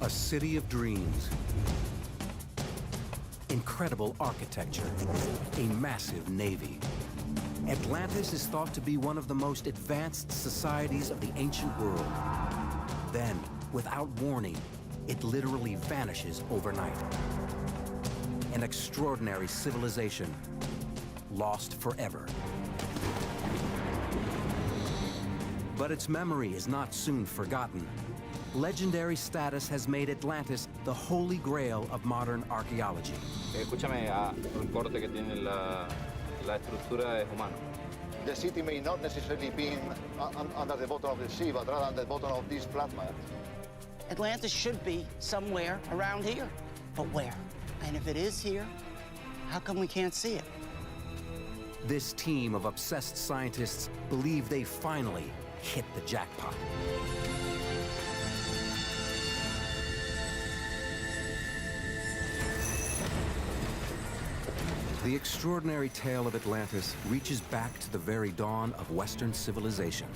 A city of dreams. Incredible architecture. A massive navy. Atlantis is thought to be one of the most advanced societies of the ancient world. Then, without warning, it literally vanishes overnight. An extraordinary civilization, lost forever. But its memory is not soon forgotten. Legendary status has made Atlantis the holy grail of modern archaeology. Escúchame, un corte que tiene la estructura es humano. The city may not necessarily be under the bottom of the sea, but rather under the bottom of this flatland. Atlantis should be somewhere around here, but where? And if it is here, how come we can't see it? This team of obsessed scientists believe they finally hit the jackpot. The extraordinary tale of Atlantis reaches back to the very dawn of Western civilization.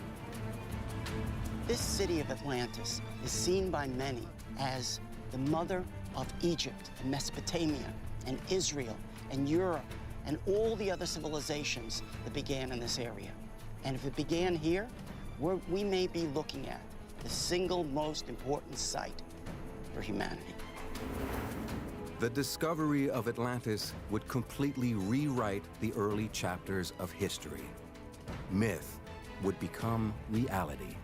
This city of Atlantis is seen by many as the mother of Egypt and Mesopotamia and Israel and Europe and all the other civilizations that began in this area. And if it began here, we may be looking at the single most important site for humanity. The discovery of Atlantis would completely rewrite the early chapters of history. Myth would become reality.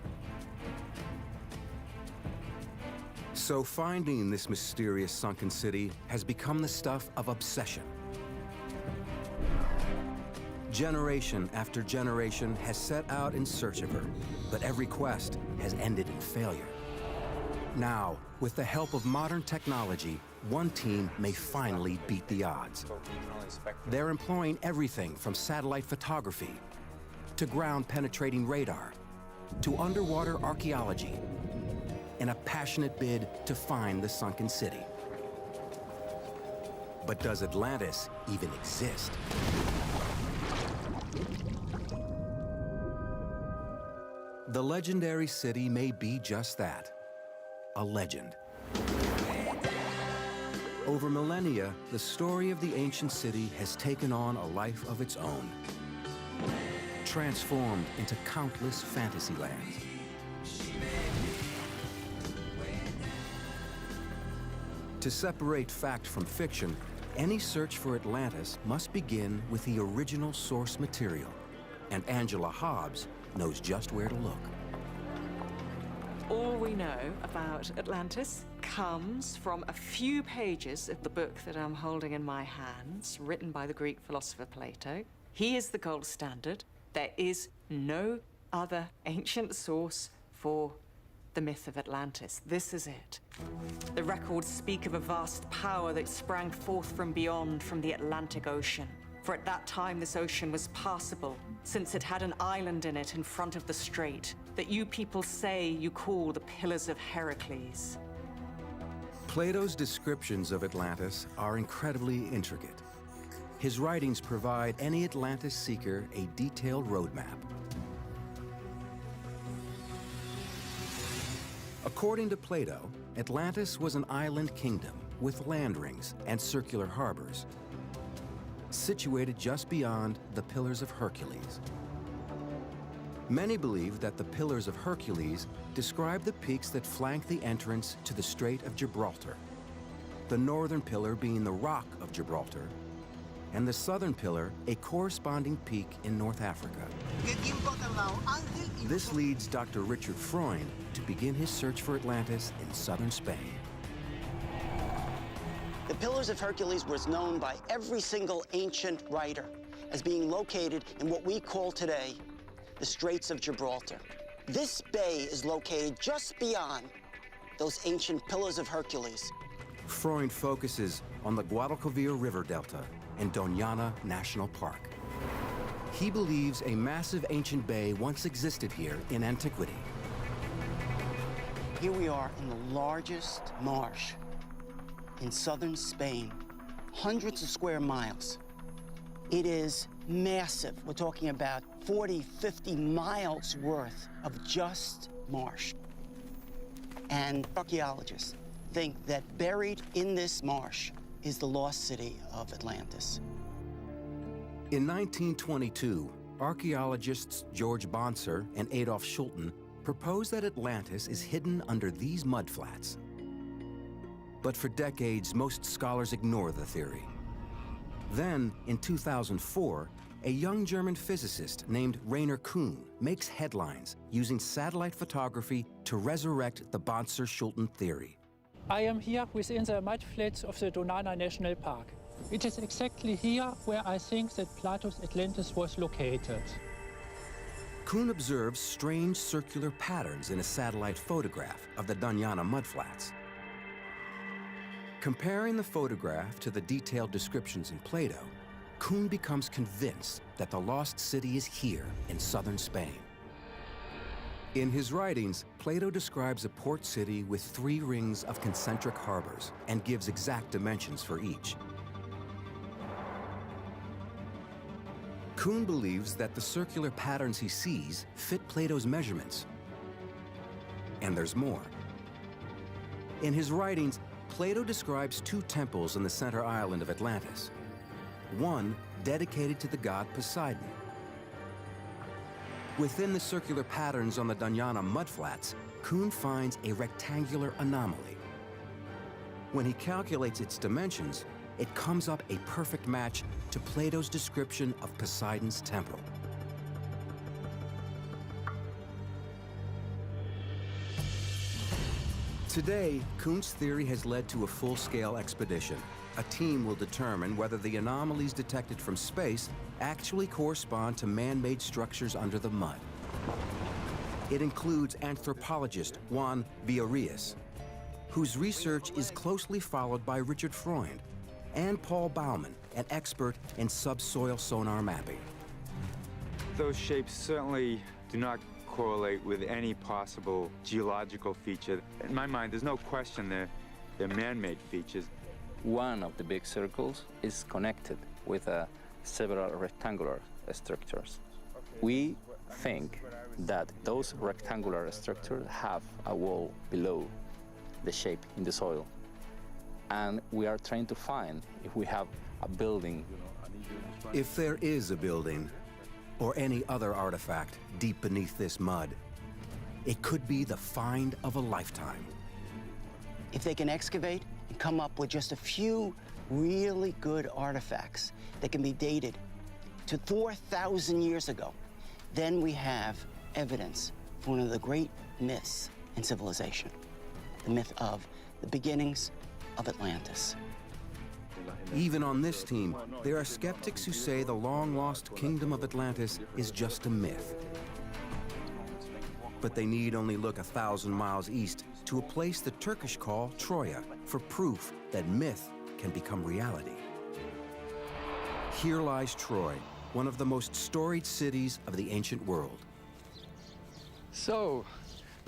So finding this mysterious sunken city has become the stuff of obsession. Generation after generation has set out in search of her, but every quest has ended in failure. Now, with the help of modern technology, one team may finally beat the odds. They're employing everything from satellite photography to ground-penetrating radar to underwater archaeology in a passionate bid to find the sunken city. But does Atlantis even exist? The legendary city may be just that, a legend. Over millennia, the story of the ancient city has taken on a life of its own, transformed into countless fantasy lands. To separate fact from fiction, any search for Atlantis must begin with the original source material, and Angela Hobbs knows just where to look. All we know about Atlantis comes from a few pages of the book that I'm holding in my hands, written by the Greek philosopher Plato. He is the gold standard. There is no other ancient source for the myth of Atlantis. This is it. The records speak of a vast power that sprang forth from beyond, from the Atlantic Ocean. For at that time, this ocean was passable, since it had an island in it in front of the strait that you people say you call the Pillars of Heracles. Plato's descriptions of Atlantis are incredibly intricate. His writings provide any Atlantis seeker a detailed roadmap. According to Plato, Atlantis was an island kingdom with land rings and circular harbors, situated just beyond the Pillars of Hercules. Many believe that the Pillars of Hercules describe the peaks that flank the entrance to the Strait of Gibraltar, the northern pillar being the Rock of Gibraltar, and the southern pillar a corresponding peak in North Africa. This leads Dr. Richard Freund to begin his search for Atlantis in southern Spain. The Pillars of Hercules was known by every single ancient writer as being located in what we call today the Straits of Gibraltar. This bay is located just beyond those ancient Pillars of Hercules. Freund focuses on the Guadalquivir River Delta and Doñana National Park. He believes a massive ancient bay once existed here in antiquity. Here we are in the largest marsh in southern Spain, hundreds of square miles. It is massive. We're talking about 40, 50 miles worth of just marsh. And archaeologists, think that buried in this marsh is the lost city of Atlantis. In 1922, archaeologists George Bonser and Adolf Schulten proposed that Atlantis is hidden under these mudflats. But for decades, most scholars ignore the theory. Then, in 2004, a young German physicist named Rainer Kuhn makes headlines using satellite photography to resurrect the Bonser-Schulten theory. I am here within the mudflats of the Donana National Park. It is exactly here where I think that Plato's Atlantis was located. Kuhn observes strange circular patterns in a satellite photograph of the Donana mudflats. Comparing the photograph to the detailed descriptions in Plato, Kuhn becomes convinced that the lost city is here in southern Spain. In his writings, Plato describes a port city with 3 rings of concentric harbors and gives exact dimensions for each. Kuhn believes that the circular patterns he sees fit Plato's measurements. And there's more. In his writings, Plato describes 2 temples on the center island of Atlantis. One dedicated to the god Poseidon. Within the circular patterns on the Donana mudflats, Kuhn finds a rectangular anomaly. When he calculates its dimensions, it comes up a perfect match to Plato's description of Poseidon's temple. Today, Kuhn's theory has led to a full-scale expedition. A team will determine whether the anomalies detected from space actually correspond to man-made structures under the mud. It includes anthropologist Juan Villarias, whose research is closely followed by Richard Freund, and Paul Baumann, an expert in subsoil sonar mapping. Those shapes certainly do not correlate with any possible geological feature. In my mind, there's no question they're man-made features. One of the big circles is connected with several rectangular structures. We think that those rectangular structures have a wall below the shape in the soil. And we are trying to find if we have a building. If there is a building, or any other artifact deep beneath this mud, it could be the find of a lifetime. If they can excavate and come up with just a few really good artifacts that can be dated to 4,000 years ago, then we have evidence for one of the great myths in civilization, the myth of the beginnings of Atlantis. Even on this team, there are skeptics who say the long-lost kingdom of Atlantis is just a myth. But they need only look 1,000 miles east to a place the Turkish call Troya for proof that myth can become reality. Here lies Troy, one of the most storied cities of the ancient world. So,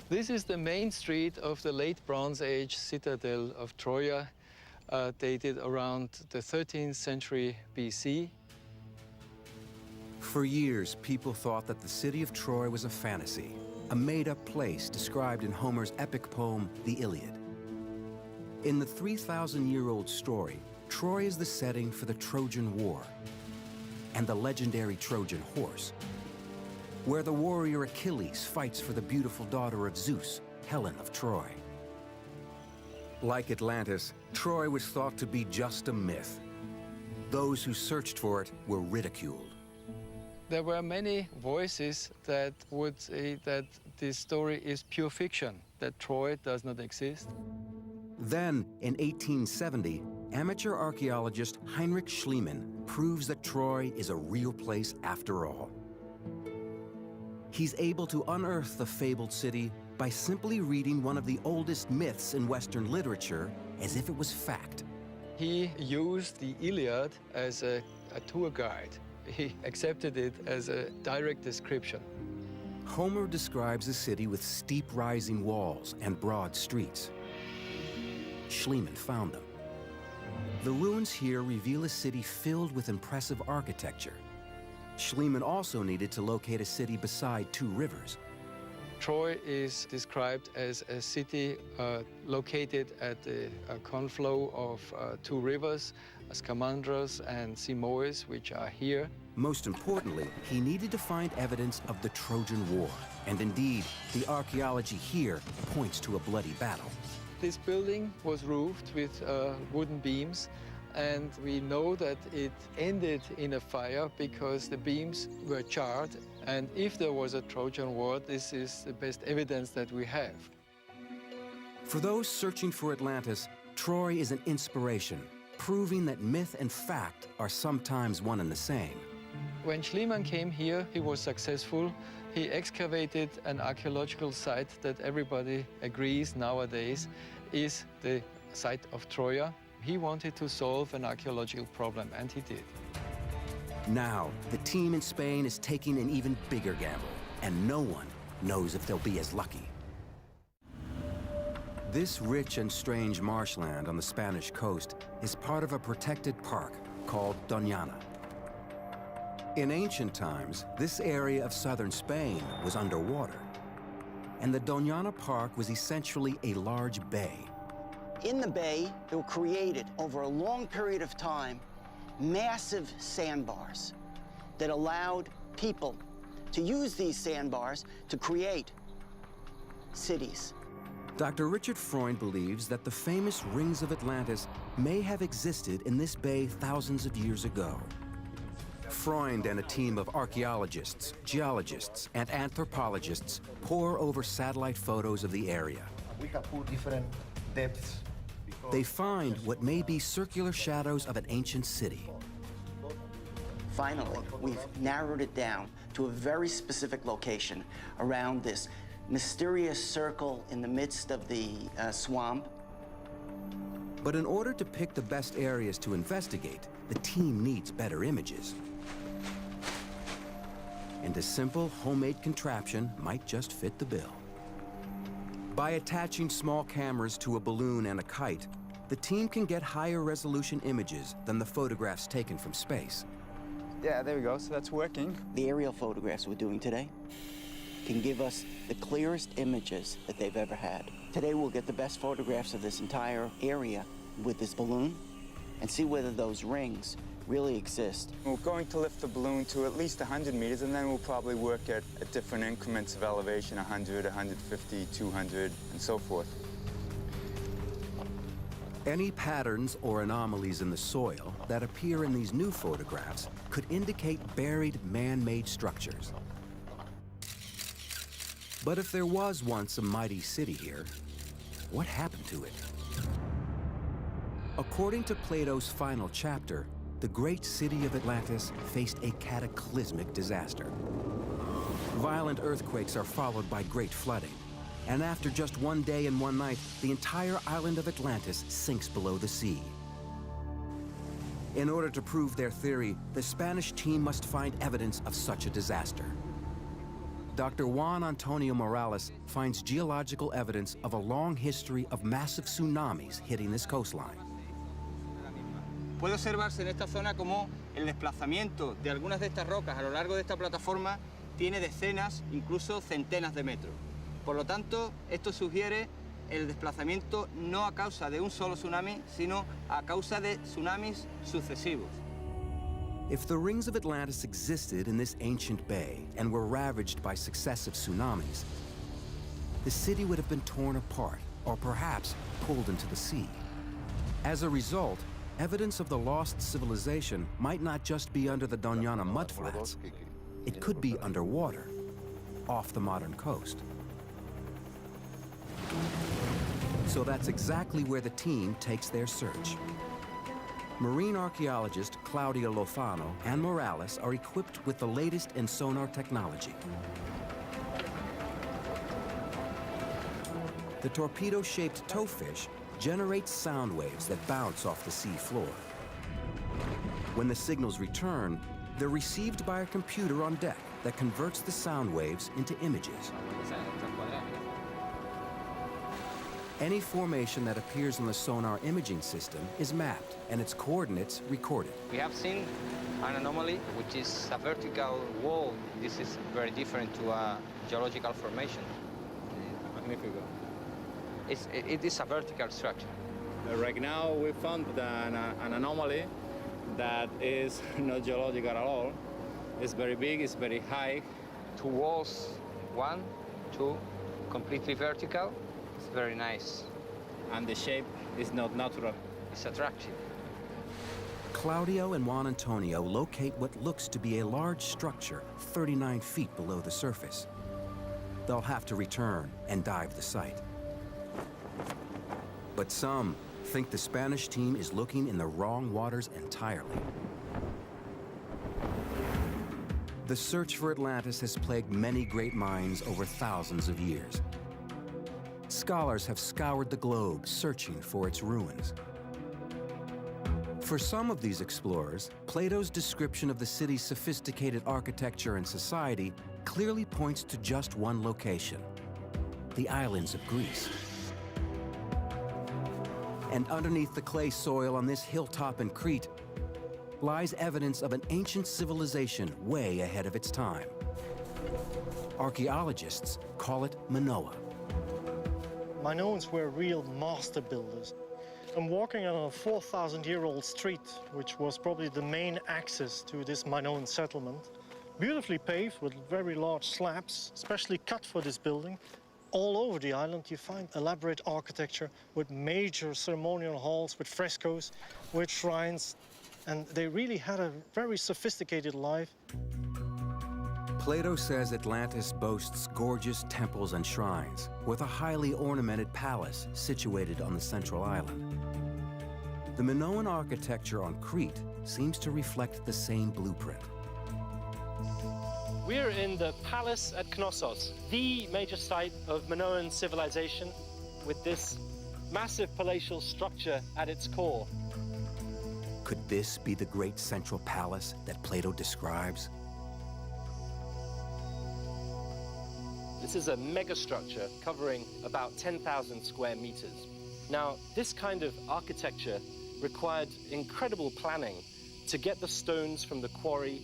this is the main street of the late Bronze Age citadel of Troya, dated around the 13th century BC. For years, people thought that the city of Troy was a fantasy, a made-up place described in Homer's epic poem, The Iliad. In the 3,000-year-old story, Troy is the setting for the Trojan War and the legendary Trojan horse, where the warrior Achilles fights for the beautiful daughter of Zeus, Helen of Troy. Like Atlantis, Troy was thought to be just a myth. Those who searched for it were ridiculed. There were many voices that would say that this story is pure fiction, that Troy does not exist. Then, in 1870, amateur archaeologist Heinrich Schliemann proves that Troy is a real place after all. He's able to unearth the fabled city by simply reading one of the oldest myths in Western literature as if it was fact. He used the Iliad as a tour guide. He accepted it as a direct description. Homer describes a city with steep rising walls and broad streets. Schliemann found them. The ruins here reveal a city filled with impressive architecture. Schliemann also needed to locate a city beside 2 rivers. Troy is described as a city located at the conflow of two rivers, Scamandros and Simois, which are here. Most importantly, he needed to find evidence of the Trojan War. And indeed, the archaeology here points to a bloody battle. This building was roofed with wooden beams, and we know that it ended in a fire because the beams were charred. And if there was a Trojan War, this is the best evidence that we have. For those searching for Atlantis, Troy is an inspiration, proving that myth and fact are sometimes one and the same. When Schliemann came here, he was successful. He excavated an archaeological site that everybody agrees nowadays is the site of Troia. He wanted to solve an archaeological problem, and he did. Now, the team in Spain is taking an even bigger gamble, and no one knows if they'll be as lucky. This rich and strange marshland on the Spanish coast is part of a protected park called Doñana. In ancient times, this area of southern Spain was underwater, and the Doñana Park was essentially a large bay. In the bay, there were created, over a long period of time, massive sandbars that allowed people to use these sandbars to create cities. Dr. Richard Freund believes that the famous rings of Atlantis may have existed in this bay thousands of years ago. Freund and a team of archaeologists, geologists, and anthropologists pore over satellite photos of the area. We have put different depths. They find what may be circular shadows of an ancient city. Finally, we've narrowed it down to a very specific location around this mysterious circle in the midst of the swamp. But in order to pick the best areas to investigate, the team needs better images. And a simple homemade contraption might just fit the bill. By attaching small cameras to a balloon and a kite, the team can get higher resolution images than the photographs taken from space. Yeah, there we go, so that's working. The aerial photographs we're doing today can give us the clearest images that they've ever had. Today we'll get the best photographs of this entire area with this balloon and see whether those rings really exist. We're going to lift the balloon to at least 100 meters, and then we'll probably work at different increments of elevation, 100, 150, 200, and so forth. Any patterns or anomalies in the soil that appear in these new photographs could indicate buried man-made structures. But if there was once a mighty city here, what happened to it? According to Plato's final chapter, the great city of Atlantis faced a cataclysmic disaster. Violent earthquakes are followed by great flooding, and after just one day and one night, the entire island of Atlantis sinks below the sea. In order to prove their theory, the Spanish team must find evidence of such a disaster. Dr. Juan Antonio Morales finds geological evidence of a long history of massive tsunamis hitting this coastline. Puede observarse en esta zona como el desplazamiento de algunas de estas rocas a lo largo de esta plataforma tiene decenas, incluso centenas de metros. Por lo tanto, esto sugiere el desplazamiento no a causa de un solo tsunami, sino a causa de tsunamis sucesivos. If the rings of Atlantis existed in this ancient bay and were ravaged by successive tsunamis, the city would have been torn apart or perhaps pulled into the sea. As a result, evidence of the lost civilization might not just be under the Doñana mudflats. It could be underwater, off the modern coast. So that's exactly where the team takes their search. Marine archaeologist Claudia Lofano and Morales are equipped with the latest in sonar technology. The torpedo-shaped towfish generates sound waves that bounce off the sea floor. When the signals return, they're received by a computer on deck that converts the sound waves into images. Any formation that appears in the sonar imaging system is mapped and its coordinates recorded. We have seen an anomaly, which is a vertical wall. This is very different to a geological formation. magnífico. It is a vertical structure. Right now we found an anomaly that is not geological at all. It's very big, it's very high. Two walls, 1, 2, completely vertical. It's very nice. And the shape is not natural. It's attractive. Claudio and Juan Antonio locate what looks to be a large structure 39 feet below the surface. They'll have to return and dive the site. But some think the Spanish team is looking in the wrong waters entirely. The search for Atlantis has plagued many great minds over thousands of years. Scholars have scoured the globe searching for its ruins. For some of these explorers, Plato's description of the city's sophisticated architecture and society clearly points to just one location: the islands of Greece. And underneath the clay soil on this hilltop in Crete lies evidence of an ancient civilization way ahead of its time. Archaeologists call it Minoa. Minoans were real master builders. I'm walking on a 4,000-year-old street, which was probably the main access to this Minoan settlement. Beautifully paved with very large slabs, specially cut for this building. All over the island you find elaborate architecture with major ceremonial halls, with frescoes, with shrines, and they really had a very sophisticated life. Plato says Atlantis boasts gorgeous temples and shrines, with a highly ornamented palace situated on the central island. The Minoan architecture on Crete seems to reflect the same blueprint. We're in the palace at Knossos, the major site of Minoan civilization, with this massive palatial structure at its core. Could this be the great central palace that Plato describes? This is a megastructure covering about 10,000 square meters. Now, this kind of architecture required incredible planning to get the stones from the quarry,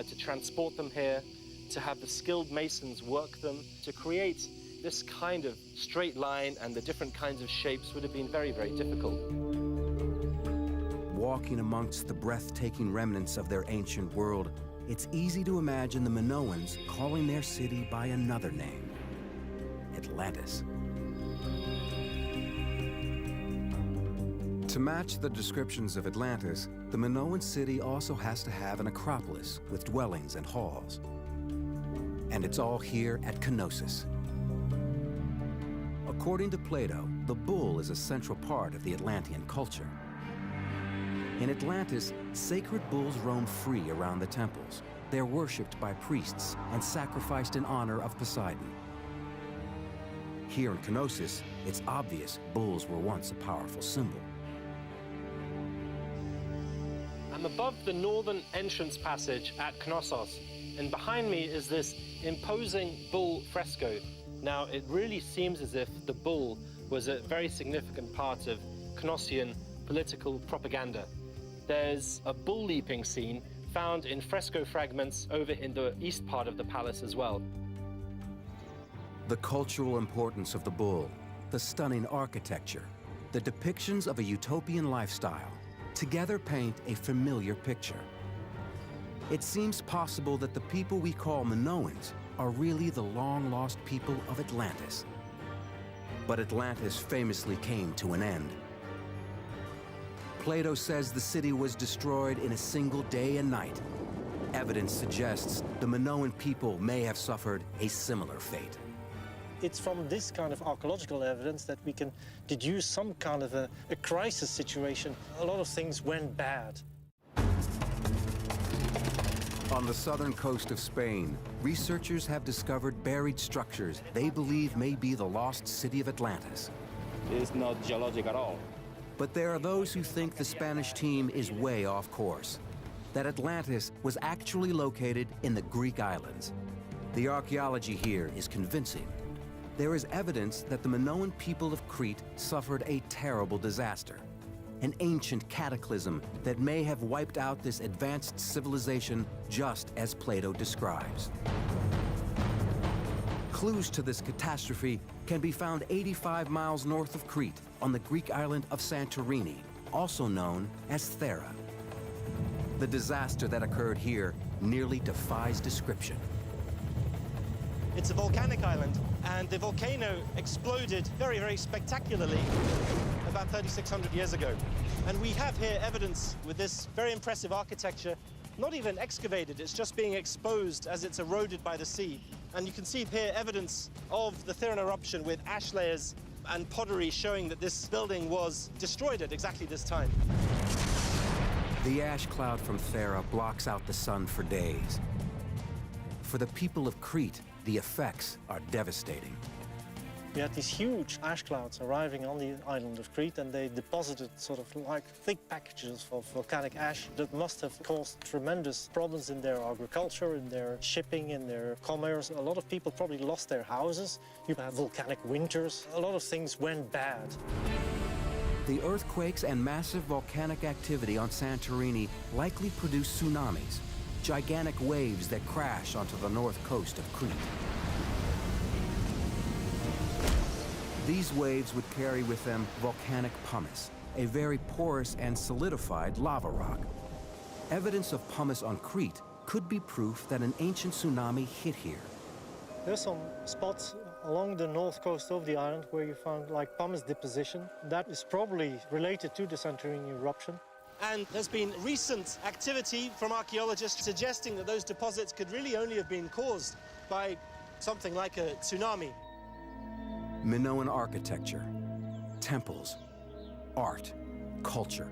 to transport them here, to have the skilled masons work them. To create this kind of straight line and the different kinds of shapes would have been very, very difficult. Walking amongst the breathtaking remnants of their ancient world, it's easy to imagine the Minoans calling their city by another name: Atlantis. To match the descriptions of Atlantis, the Minoan city also has to have an acropolis with dwellings and halls. And it's all here at Knossos. According to Plato, the bull is a central part of the Atlantean culture. In Atlantis, sacred bulls roam free around the temples. They're worshipped by priests and sacrificed in honor of Poseidon. Here in Knossos, it's obvious bulls were once a powerful symbol. I'm above the northern entrance passage at Knossos, and behind me is this imposing bull fresco. Now, it really seems as if the bull was a very significant part of Knossian political propaganda. There's a bull leaping scene found in fresco fragments over in the east part of the palace as well. The cultural importance of the bull, the stunning architecture, the depictions of a utopian lifestyle, together paint a familiar picture. It seems possible that the people we call Minoans are really the long-lost people of Atlantis. But Atlantis famously came to an end. Plato says the city was destroyed in a single day and night. Evidence suggests the Minoan people may have suffered a similar fate. It's from this kind of archaeological evidence that we can deduce some kind of a crisis situation. A lot of things went bad. On the southern coast of Spain, researchers have discovered buried structures they believe may be the lost city of Atlantis. It's not geologic at all. But there are those who think the Spanish team is way off course, that Atlantis was actually located in the Greek islands. The archaeology here is convincing. There is evidence that the Minoan people of Crete suffered a terrible disaster, an ancient cataclysm that may have wiped out this advanced civilization just as Plato describes. Clues to this catastrophe can be found 85 miles north of Crete on the Greek island of Santorini, also known as Thera. The disaster that occurred here nearly defies description. It's a volcanic island, and the volcano exploded very, very spectacularly about 3,600 years ago. And we have here evidence with this very impressive architecture, not even excavated, it's just being exposed as it's eroded by the sea. And you can see here evidence of the Theran eruption with ash layers and pottery showing that this building was destroyed at exactly this time. The ash cloud from Thera blocks out the sun for days. For the people of Crete, the effects are devastating. We had these huge ash clouds arriving on the island of Crete, and they deposited sort of like thick packages of volcanic ash that must have caused tremendous problems in their agriculture, in their shipping, in their commerce. A lot of people probably lost their houses. You had volcanic winters. A lot of things went bad. The earthquakes and massive volcanic activity on Santorini likely produced tsunamis, gigantic waves that crash onto the north coast of Crete. These waves would carry with them volcanic pumice, a very porous and solidified lava rock. Evidence of pumice on Crete could be proof that an ancient tsunami hit here. There's some spots along the north coast of the island where you found like pumice deposition. That is probably related to the Santorini eruption. And there's been recent activity from archaeologists suggesting that those deposits could really only have been caused by something like a tsunami. Minoan architecture, temples, art, culture.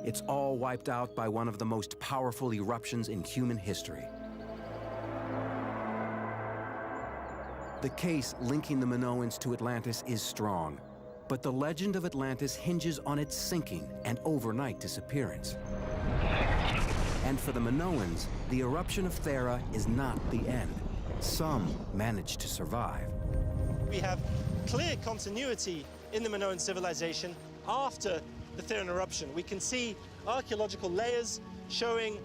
It's all wiped out by one of the most powerful eruptions in human history. The case linking the Minoans to Atlantis is strong, but the legend of Atlantis hinges on its sinking and overnight disappearance. And for the Minoans, the eruption of Thera is not the end. Some managed to survive. We have clear continuity in the Minoan civilization after the Theran eruption. We can see archaeological layers showing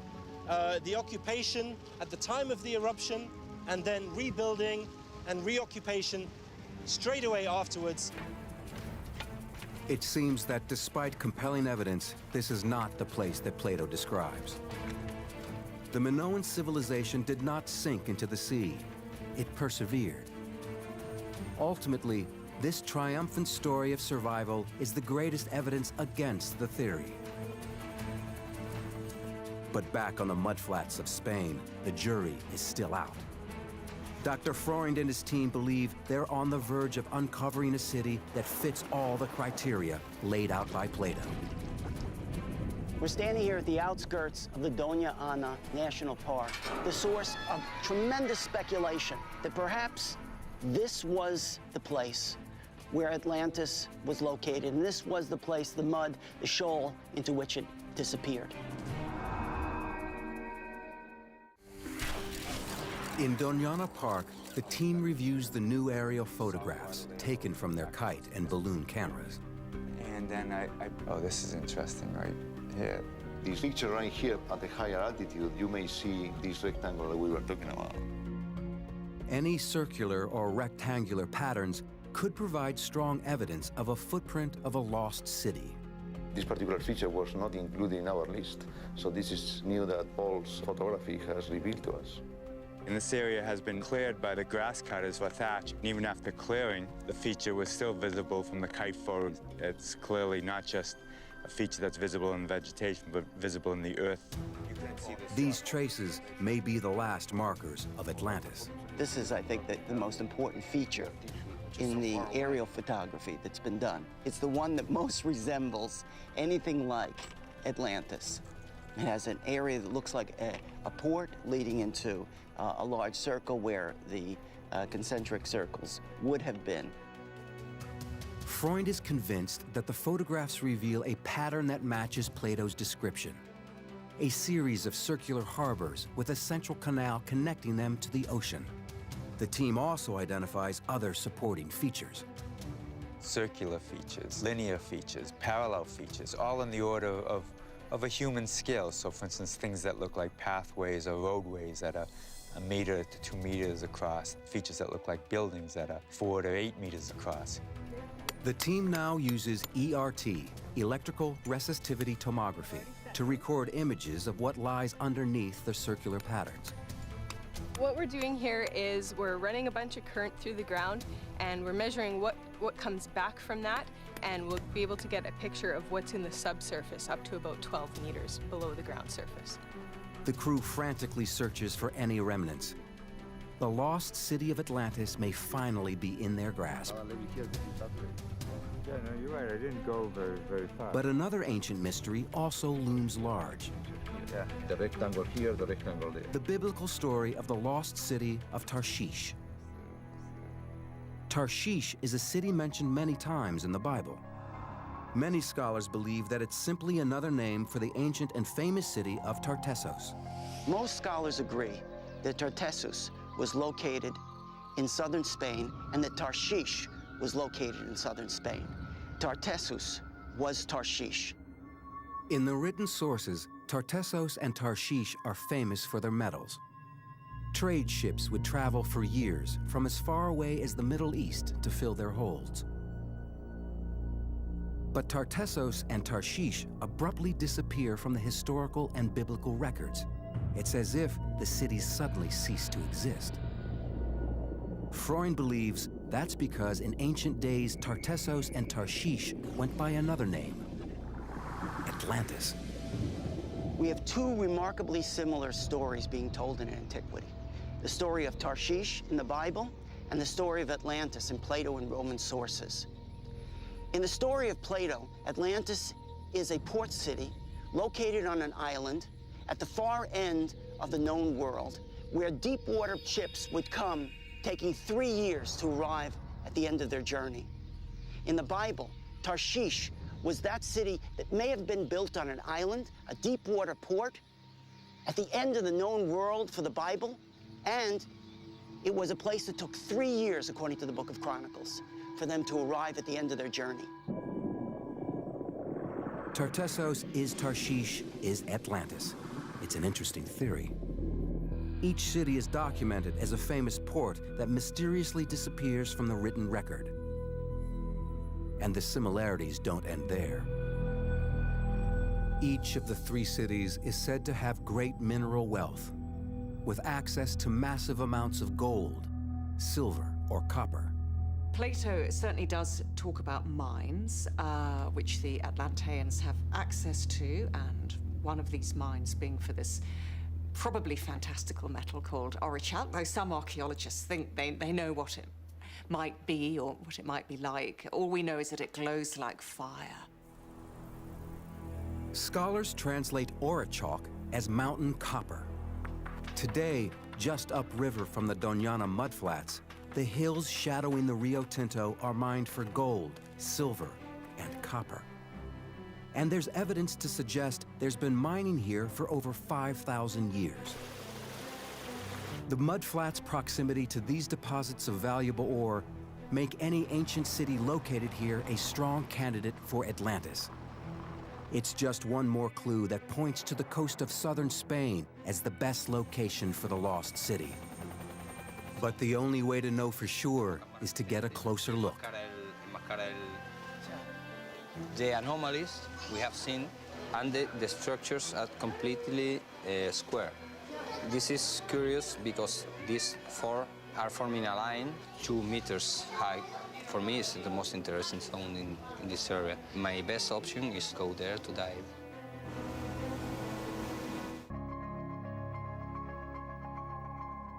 the occupation at the time of the eruption, and then rebuilding and reoccupation straight away afterwards. It seems that despite compelling evidence, this is not the place that Plato describes. The Minoan civilization did not sink into the sea. It persevered. Ultimately, this triumphant story of survival is the greatest evidence against the theory. But back on the mudflats of Spain, the jury is still out. Dr. Freund and his team believe they're on the verge of uncovering a city that fits all the criteria laid out by Plato. We're standing here at the outskirts of the Doña Ana National Park, the source of tremendous speculation that perhaps this was the place where Atlantis was located, and this was the place, the mud, the shoal into which it disappeared. In Doñana Park, the team reviews the new aerial photographs taken from their kite and balloon cameras. And then oh, this is interesting right here. This picture right here at the higher altitude, you may see this rectangle that we were talking about. Any circular or rectangular patterns could provide strong evidence of a footprint of a lost city. This particular feature was not included in our list, so this is new that Paul's photography has revealed to us. And this area has been cleared by the grass cutters for thatch. And even after clearing, the feature was still visible from the kite photo. It's clearly not just a feature that's visible in vegetation, but visible in the earth. These traces may be the last markers of Atlantis. This is, I think, the most important feature in the aerial photography that's been done. It's the one that most resembles anything like Atlantis. It has an area that looks like a port leading into a large circle where the concentric circles would have been. Freund is convinced that the photographs reveal a pattern that matches Plato's description. A series of circular harbors with a central canal connecting them to the ocean. The team also identifies other supporting features. Circular features, linear features, parallel features, all in the order of a human scale. So for instance, things that look like pathways or roadways that are 1 meter to 2 meters across, features that look like buildings that are 4 to 8 meters across. The team now uses ERT, electrical resistivity tomography, to record images of what lies underneath the circular patterns. What we're doing here is we're running a bunch of current through the ground, and we're measuring what comes back from that, and we'll be able to get a picture of what's in the subsurface up to about 12 meters below the ground surface. The crew frantically searches for any remnants. The lost city of Atlantis may finally be in their grasp. Yeah, no, you're right. I didn't go very far. But another ancient mystery also looms large. Yeah, the rectangle here, the rectangle there. The biblical story of the lost city of Tarshish. Tarshish is a city mentioned many times in the Bible. Many scholars believe that it's simply another name for the ancient and famous city of Tartessos. Most scholars agree that Tartessos was located in southern Spain and that Tarshish was located in southern Spain. Tartessos was Tarshish. In the written sources, Tartessos and Tarshish are famous for their metals. Trade ships would travel for years from as far away as the Middle East to fill their holds. But Tartessos and Tarshish abruptly disappear from the historical and biblical records. It's as if the cities suddenly ceased to exist. Freund believes that's because in ancient days, Tartessos and Tarshish went by another name, Atlantis. We have two remarkably similar stories being told in antiquity. The story of Tarshish in the Bible and the story of Atlantis in Plato and Roman sources. In the story of Plato, Atlantis is a port city located on an island at the far end of the known world, where deep water ships would come, taking 3 years to arrive at the end of their journey. In the Bible, Tarshish was that city that may have been built on an island, a deep water port, at the end of the known world for the Bible, and it was a place that took 3 years, according to the Book of Chronicles, for them to arrive at the end of their journey. Tartessos is Tarshish is Atlantis. It's an interesting theory. Each city is documented as a famous port that mysteriously disappears from the written record. And the similarities don't end there. Each of the 3 cities is said to have great mineral wealth, with access to massive amounts of gold, silver, or copper. Plato certainly does talk about mines, which the Atlanteans have access to, and one of these mines being for this probably fantastical metal called orichalk, though some archaeologists think they know what it might be or what it might be like. All we know is that it glows like fire. Scholars translate orichalk as mountain copper. Today, just upriver from the Doñana mudflats, the hills shadowing the Rio Tinto are mined for gold, silver, and copper. And there's evidence to suggest there's been mining here for over 5,000 years. The mudflats' proximity to these deposits of valuable ore make any ancient city located here a strong candidate for Atlantis. It's just one more clue that points to the coast of southern Spain as the best location for the lost city. But the only way to know for sure is to get a closer look. The anomalies we have seen, and the structures are completely square. This is curious because these 4 are forming a line 2 meters high. For me, it's the most interesting zone in this area. My best option is to go there to dive.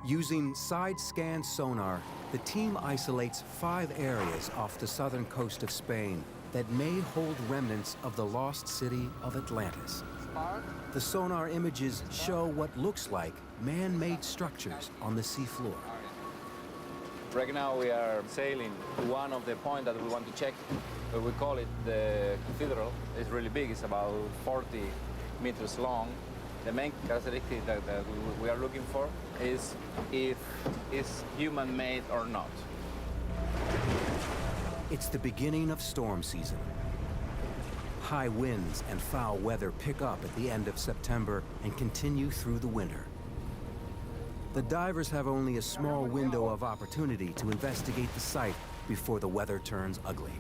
Using side-scan sonar, the team isolates 5 areas off the southern coast of Spain that may hold remnants of the lost city of Atlantis. The sonar images show what looks like man-made structures on the seafloor. Right now we are sailing to one of the points that we want to check. We call it the cathedral. It's really big. It's about 40 meters long. The main characteristic that we are looking for is if it's human-made or not. It's the beginning of storm season. High winds and foul weather pick up at the end of September and continue through the winter. The divers have only a small window of opportunity to investigate the site before the weather turns ugly.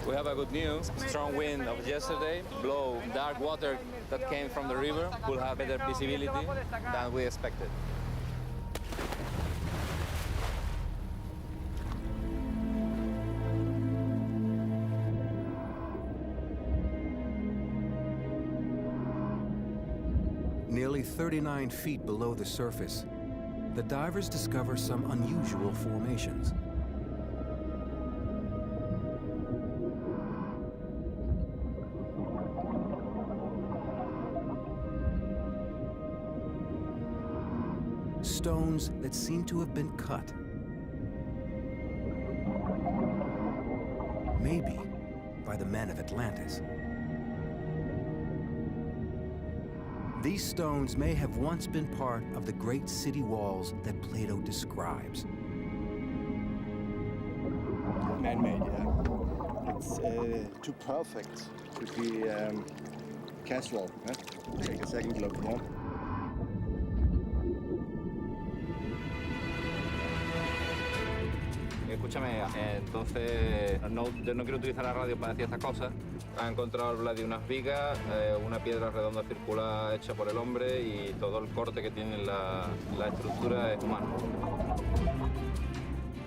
We have a good news. Strong wind of yesterday blow dark water that came from the river. We'll have better visibility than we expected. Nearly 39 feet below the surface, the divers discover some unusual formations. Stones that seem to have been cut. Maybe by the men of Atlantis. These stones may have once been part of the great city walls that Plato describes. Man-made, yeah. It's too perfect to be casual. Huh? Take a second look, yeah? Escúchame, entonces yo no quiero utilizar la radio para decir estas cosas. Ha encontrado Vladi unas vigas, una piedra redonda circular hecha por el hombre y todo el corte que tiene la estructura es humano.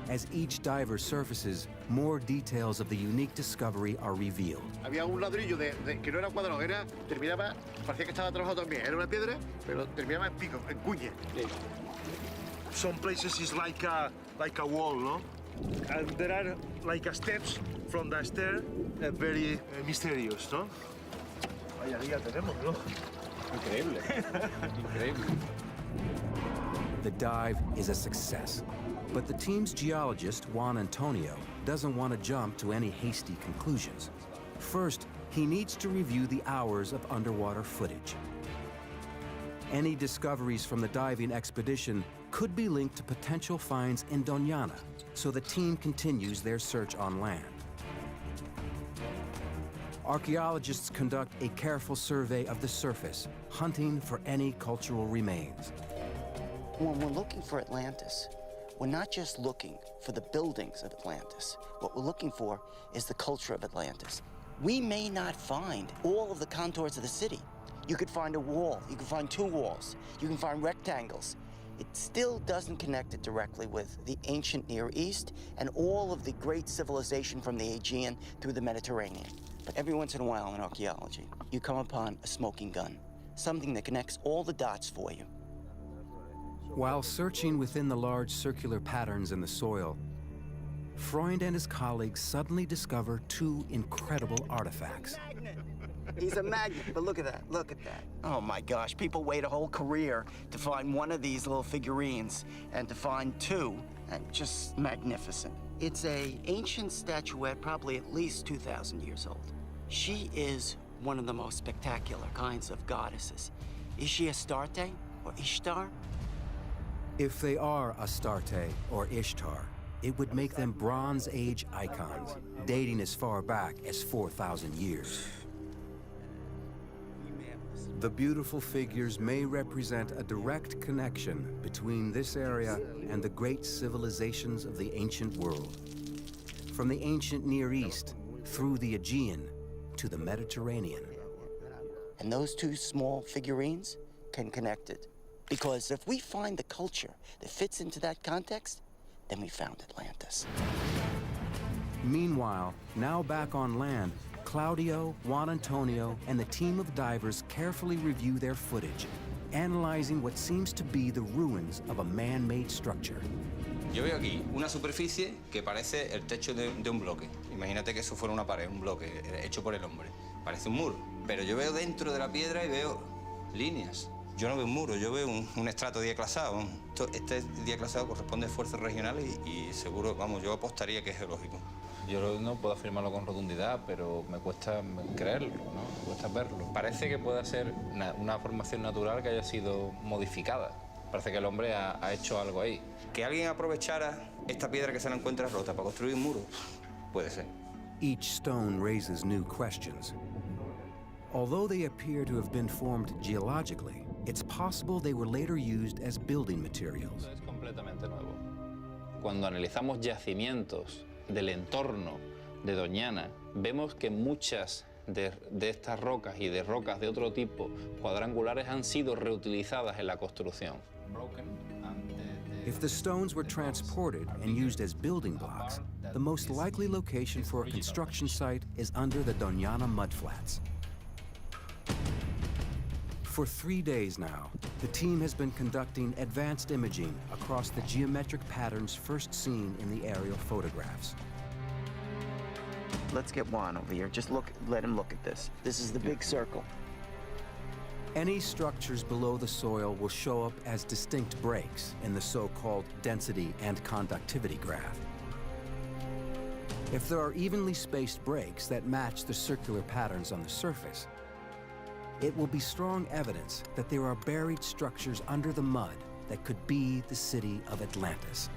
As each diver surfaces, more details of the unique discovery are revealed. Había un ladrillo que no era cuadrado, terminaba, parecía que estaba trabajado también. Era una piedra, pero terminaba en pico, en cuña. Some places is like a wall, no? And there are like steps from the stair, very mysterious, no? Vaya día tenemos, ¿no? Increíble, increíble. The dive is a success, but the team's geologist, Juan Antonio, doesn't want to jump to any hasty conclusions. First, he needs to review the hours of underwater footage. Any discoveries from the diving expedition could be linked to potential finds in Doñana, so the team continues their search on land. Archaeologists conduct a careful survey of the surface, hunting for any cultural remains. When we're looking for Atlantis, we're not just looking for the buildings of Atlantis. What we're looking for is the culture of Atlantis. We may not find all of the contours of the city. You could find a wall, you could find two walls, you can find rectangles. It still doesn't connect it directly with the ancient Near East and all of the great civilization from the Aegean through the Mediterranean. But every once in a while in archaeology, you come upon a smoking gun, something that connects all the dots for you. While searching within the large circular patterns in the soil, Freund and his colleagues suddenly discover two incredible artifacts. He's a magnet, but look at that, look at that. Oh my gosh, people wait a whole career to find one of these little figurines, and to find two, and just magnificent. It's an ancient statuette, probably at least 2,000 years old. She is one of the most spectacular kinds of goddesses. Is she Astarte or Ishtar? If they are Astarte or Ishtar, it would make them Bronze Age icons, dating as far back as 4,000 years. The beautiful figures may represent a direct connection between this area and the great civilizations of the ancient world. From the ancient Near East, through the Aegean, to the Mediterranean. And those two small figurines can connect it. Because if we find the culture that fits into that context, then we found Atlantis. Meanwhile, now back on land, Claudio, Juan Antonio, and the team of divers carefully review their footage, analyzing what seems to be the ruins of a man-made structure. Yo veo aquí una superficie que parece el techo de un bloque. Imagínate que eso fuera una pared, un bloque hecho por el hombre. Parece un muro. Pero yo veo dentro de la piedra y veo líneas. Yo no veo un muro, yo veo un estrato diaclasado. Este diaclasado corresponde a esfuerzos regionales y seguro, vamos, yo apostaría que es geológico. Yo no puedo afirmarlo con rotundidad, pero me cuesta creerlo, ¿no? Me cuesta verlo. Parece que pueda ser una formación natural que haya sido modificada. Parece que el hombre ha hecho algo ahí. Que alguien aprovechara esta piedra que se la encuentra rota para construir un muro, puede ser. Each stone raises new questions. Although they appear to have been formed geologically, it's possible they were later used as building materials. Es completamente nuevo. Cuando analizamos yacimientos del entorno de Doñana, vemos que muchas de estas rocas y de rocas de otro tipo cuadrangulares han sido reutilizadas en la construcción. If the stones were transported and used as building blocks, the most likely location for a construction site is under the Doñana mudflats. For 3 days now, the team has been conducting advanced imaging across the geometric patterns first seen in the aerial photographs. Let's get Juan over here. Just look, let him look at this. This is the big circle. Any structures below the soil will show up as distinct breaks in the so-called density and conductivity graph. If there are evenly spaced breaks that match the circular patterns on the surface, it will be strong evidence that there are buried structures under the mud that could be the city of Atlantis.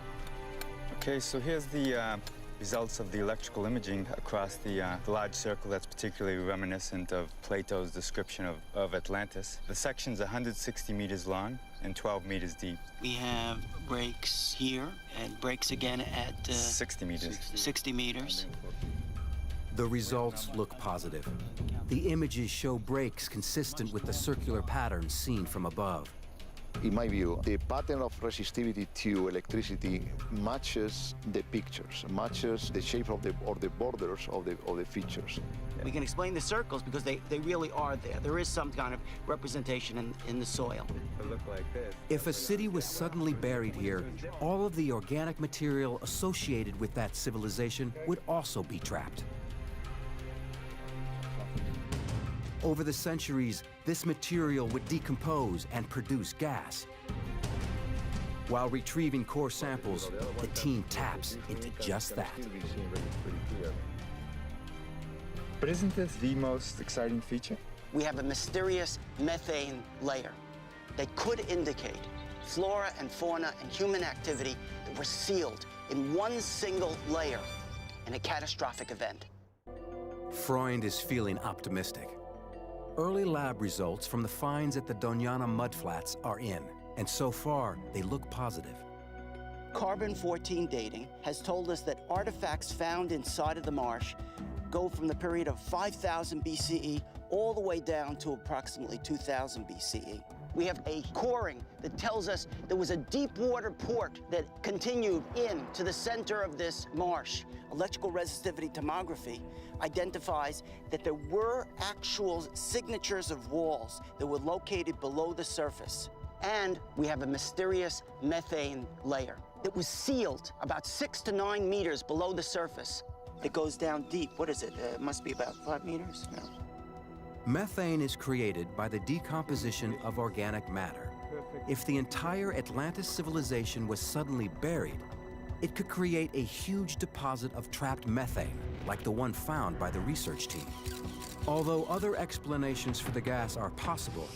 Okay, so here's the results of the electrical imaging across the large circle that's particularly reminiscent of Plato's description of Atlantis. The section's 160 meters long and 12 meters deep. We have breaks here and breaks again at 60 meters. 60 meters. The results look positive. The images show breaks consistent with the circular patterns seen from above. In my view, the pattern of resistivity to electricity matches the pictures, matches the shape of the borders of the features. We can explain the circles because they really are there. There is some kind of representation in the soil. They look like this. If a city was suddenly buried here, all of the organic material associated with that civilization would also be trapped. Over the centuries, this material would decompose and produce gas. While retrieving core samples, the team taps into just that. But isn't this the most exciting feature? We have a mysterious methane layer that could indicate flora and fauna and human activity that were sealed in one single layer in a catastrophic event. Freund is feeling optimistic. Early lab results from the finds at the Doñana mudflats are in, and so far, they look positive. Carbon-14 dating has told us that artifacts found inside of the marsh go from the period of 5,000 BCE all the way down to approximately 2000 BCE. We have a coring that tells us there was a deep water port that continued into the center of this marsh. Electrical resistivity tomography identifies that there were actual signatures of walls that were located below the surface. And we have a mysterious methane layer that was sealed about 6 to 9 meters below the surface. It goes down deep. What is it? It must be about 5 meters? No. Methane is created by the decomposition of organic matter. If the entire Atlantis civilization was suddenly buried, it could create a huge deposit of trapped methane, like the one found by the research team. Although other explanations for the gas are possible,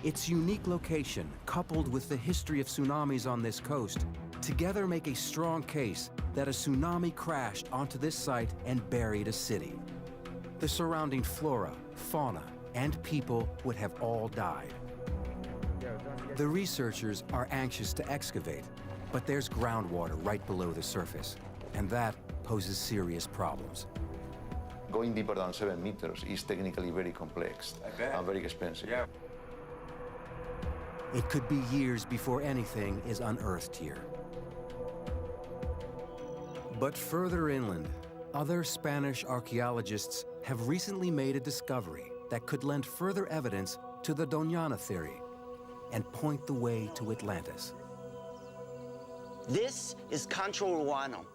its unique location, coupled with the history of tsunamis on this coast, together make a strong case that a tsunami crashed onto this site and buried a city. The surrounding flora, fauna, and people would have all died. The researchers are anxious to excavate, but there's groundwater right below the surface, and that poses serious problems. Going deeper than 7 meters is technically very complex and very expensive. Yeah. It could be years before anything is unearthed here. But further inland, other Spanish archaeologists have recently made a discovery that could lend further evidence to the Doñana theory and point the way to Atlantis. This is Concho Ruano,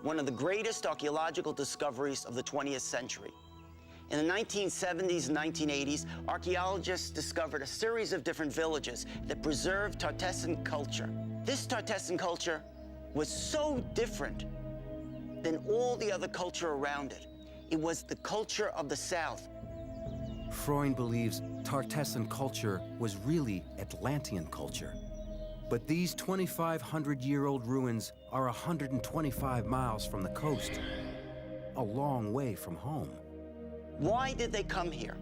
one of the greatest archaeological discoveries of the 20th century. In the 1970s and 1980s, archaeologists discovered a series of different villages that preserved Tartessan culture. This Tartessan culture was so different than all the other culture around it. It was the culture of the South. Freund believes Tartessan culture was really Atlantean culture. But these 2,500-year-old ruins are 125 miles from the coast, a long way from home. Why did they come here?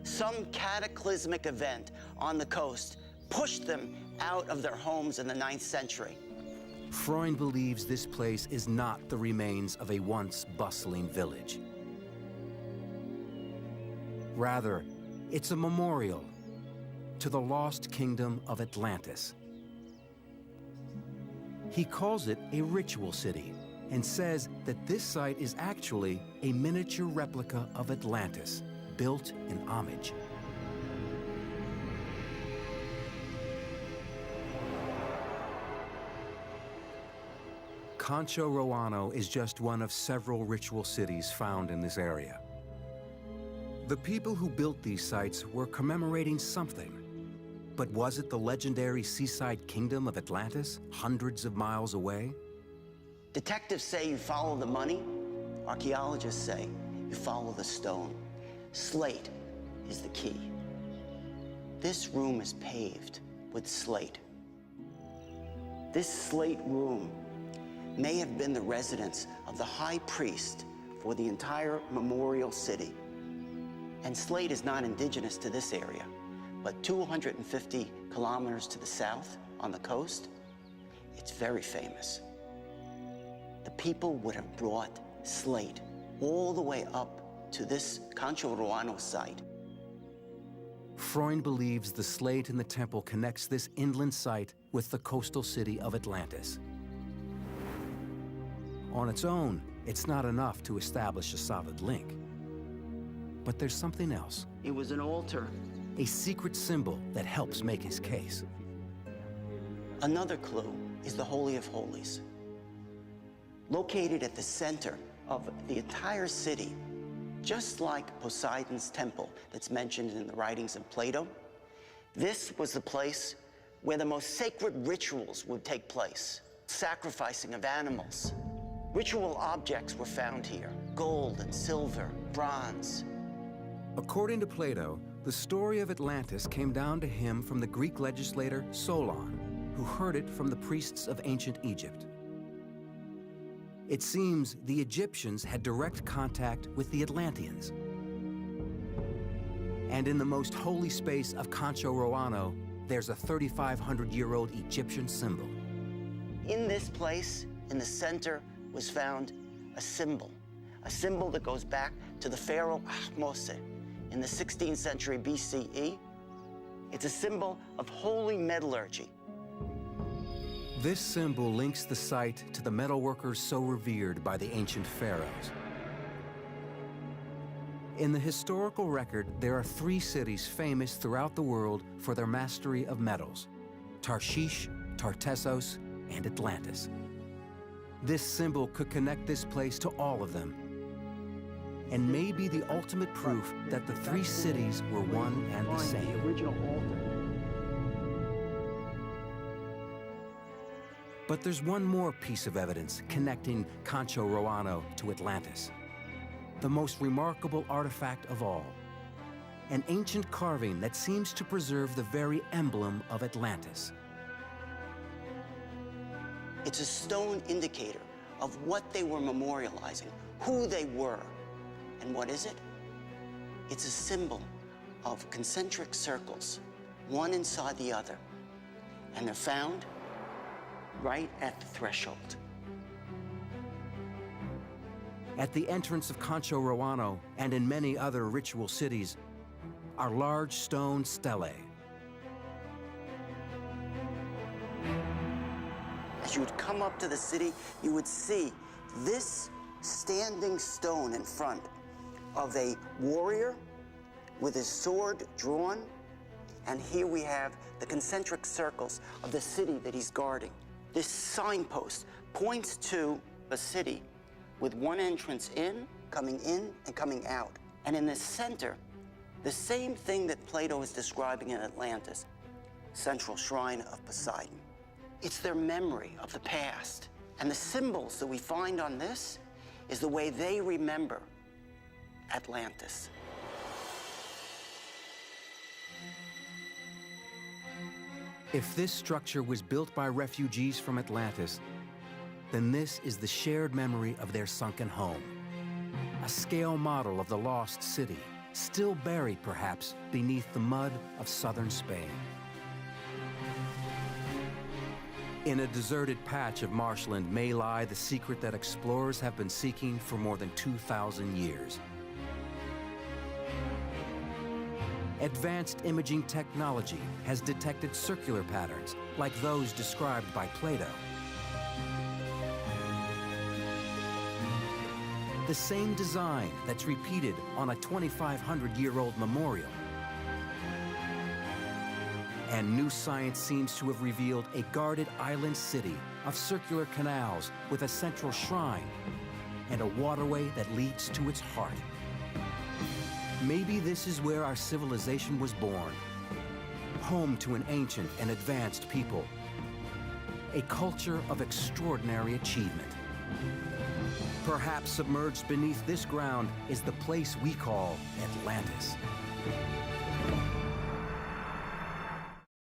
Some cataclysmic event on the coast pushed them out of their homes in the 9th century. Freund believes this place is not the remains of a once bustling village. Rather, it's a memorial to the lost kingdom of Atlantis. He calls it a ritual city and says that this site is actually a miniature replica of Atlantis, built in homage. Concho Roano is just one of several ritual cities found in this area. The people who built these sites were commemorating something. But was it the legendary seaside kingdom of Atlantis, hundreds of miles away? Detectives say you follow the money. Archaeologists say you follow the stone. Slate is the key. This room is paved with slate. This slate room may have been the residence of the high priest for the entire memorial city. And slate is not indigenous to this area, but 250 kilometers to the south on the coast, it's very famous. The people would have brought slate all the way up to this Concho Roano site. Freund believes the slate in the temple connects this inland site with the coastal city of Atlantis. On its own, it's not enough to establish a solid link. But there's something else. It was an altar. A secret symbol that helps make his case. Another clue is the Holy of Holies. Located at the center of the entire city, just like Poseidon's temple that's mentioned in the writings of Plato, this was the place where the most sacred rituals would take place. Sacrificing of animals. Ritual objects were found here, gold and silver, bronze. According to Plato, the story of Atlantis came down to him from the Greek legislator Solon, who heard it from the priests of ancient Egypt. It seems the Egyptians had direct contact with the Atlanteans. And in the most holy space of Concho Roano, there's a 3,500-year-old Egyptian symbol. In this place, in the center, was found a symbol that goes back to the pharaoh Ahmose in the 16th century BCE. It's a symbol of holy metallurgy. This symbol links the site to the metalworkers so revered by the ancient pharaohs. In the historical record, there are 3 cities famous throughout the world for their mastery of metals: Tarshish, Tartessos, and Atlantis. This symbol could connect this place to all of them, and may be the ultimate proof that the 3 cities were one and the same. The original altar. But there's one more piece of evidence connecting Concho Roano to Atlantis. The most remarkable artifact of all. An ancient carving that seems to preserve the very emblem of Atlantis. It's a stone indicator of what they were memorializing, who they were. And what is it? It's a symbol of concentric circles, one inside the other. And they're found right at the threshold. At the entrance of Concho Roano and in many other ritual cities are large stone stelae. As you would come up to the city, you would see this standing stone in front of a warrior with his sword drawn, and here we have the concentric circles of the city that he's guarding. This signpost points to a city with one entrance in, and coming out. And in the center, the same thing that Plato is describing in Atlantis, central shrine of Poseidon. It's their memory of the past. And the symbols that we find on this is the way they remember Atlantis. If this structure was built by refugees from Atlantis, then this is the shared memory of their sunken home. A scale model of the lost city, still buried perhaps beneath the mud of southern Spain. In a deserted patch of marshland may lie the secret that explorers have been seeking for more than 2,000 years. Advanced imaging technology has detected circular patterns like those described by Plato. The same design that's repeated on a 2,500-year-old memorial. And new science seems to have revealed a guarded island city of circular canals with a central shrine and a waterway that leads to its heart. Maybe this is where our civilization was born, home to an ancient and advanced people, a culture of extraordinary achievement. Perhaps submerged beneath this ground is the place we call Atlantis.